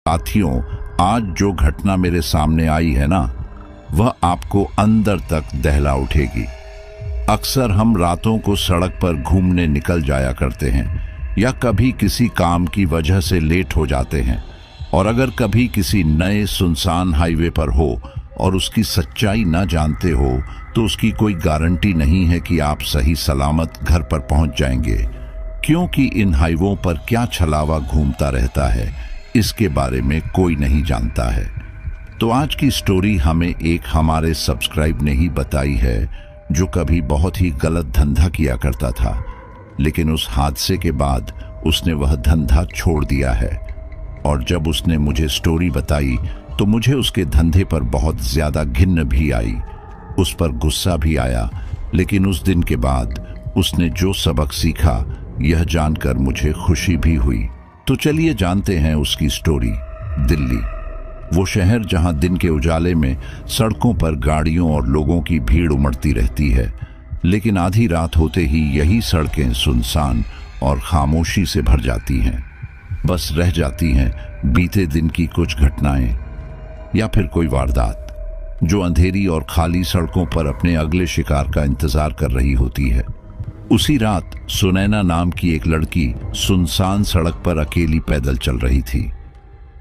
साथियों, आज जो घटना मेरे सामने आई है ना, वह आपको अंदर तक दहला उठेगी। अक्सर हम रातों को सड़क पर घूमने निकल जाया करते हैं या कभी किसी काम की वजह से लेट हो जाते हैं, और अगर कभी किसी नए सुनसान हाईवे पर हो और उसकी सच्चाई न जानते हो तो उसकी कोई गारंटी नहीं है कि आप सही सलामत घर पर पहुंच जाएंगे। क्योंकि इन हाईवों पर क्या छलावा घूमता रहता है, इसके बारे में कोई नहीं जानता है। तो आज की स्टोरी हमें एक हमारे सब्सक्राइब ने ही बताई है, जो कभी बहुत ही गलत धंधा किया करता था, लेकिन उस हादसे के बाद उसने वह धंधा छोड़ दिया है। और जब उसने मुझे स्टोरी बताई तो मुझे उसके धंधे पर बहुत ज्यादा घिन्न भी आई, उस पर गुस्सा भी आया। लेकिन उस दिन के बाद उसने जो सबक सीखा, यह जानकर मुझे खुशी भी हुई। तो चलिए जानते हैं उसकी स्टोरी। दिल्ली, वो शहर जहां दिन के उजाले में सड़कों पर गाड़ियों और लोगों की भीड़ उमड़ती रहती है, लेकिन आधी रात होते ही यही सड़कें सुनसान और खामोशी से भर जाती हैं। बस रह जाती हैं बीते दिन की कुछ घटनाएं या फिर कोई वारदात, जो अंधेरी और खाली सड़कों पर अपने अगले शिकार का इंतजार कर रही होती है। उसी रात सुनैना नाम की एक लड़की सुनसान सड़क पर अकेली पैदल चल रही थी।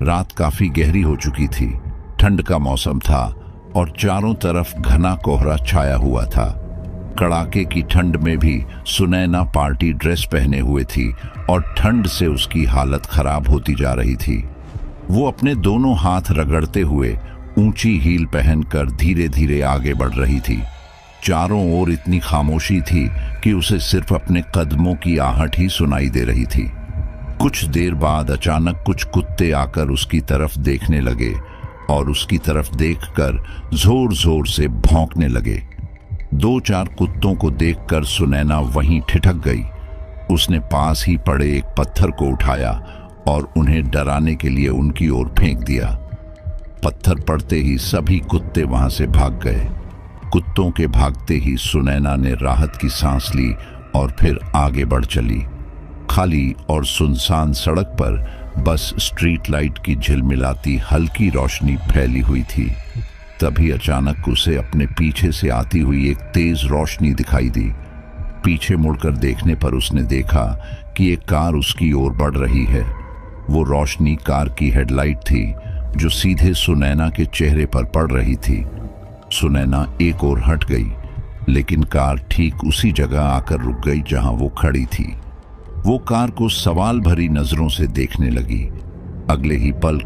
रात काफी गहरी हो चुकी थी, ठंड का मौसम था और चारों तरफ घना कोहरा छाया हुआ था। कड़ाके की ठंड में भी सुनैना पार्टी ड्रेस पहने हुए थी और ठंड से उसकी हालत खराब होती जा रही थी। वो अपने दोनों हाथ रगड़ते हुए ऊंची हील पहनकर धीरे धीरे आगे बढ़ रही थी। चारों ओर इतनी खामोशी थी कि उसे सिर्फ अपने कदमों की आहट ही सुनाई दे रही थी। कुछ देर बाद अचानक कुछ कुत्ते आकर उसकी तरफ देखने लगे और उसकी तरफ देखकर जोर जोर से भौंकने लगे। 2-4 कुत्तों को देखकर सुनैना वहीं ठिठक गई। उसने पास ही पड़े एक पत्थर को उठाया और उन्हें डराने के लिए उनकी ओर फेंक दिया। पत्थर पड़ते ही सभी कुत्ते वहां से भाग गए। कुत्तों के भागते ही सुनैना ने राहत की सांस ली और फिर आगे बढ़ चली। खाली और सुनसान सड़क पर बस स्ट्रीट लाइट की झिलमिलाती हल्की रोशनी फैली हुई थी। तभी अचानक उसे अपने पीछे से आती हुई एक तेज रोशनी दिखाई दी। पीछे मुड़कर देखने पर उसने देखा कि एक कार उसकी ओर बढ़ रही है। वो रोशनी कार की हेडलाइट थी, जो सीधे सुनैना के चेहरे पर पड़ रही थी। सुनैना एक ओर हट गई, लेकिन कार ठीक उसी जगह आकर रुक गई जहां वो खड़ी थी। वो कार को सवाल भरी नजरों से देखने लगी। अगले ही पल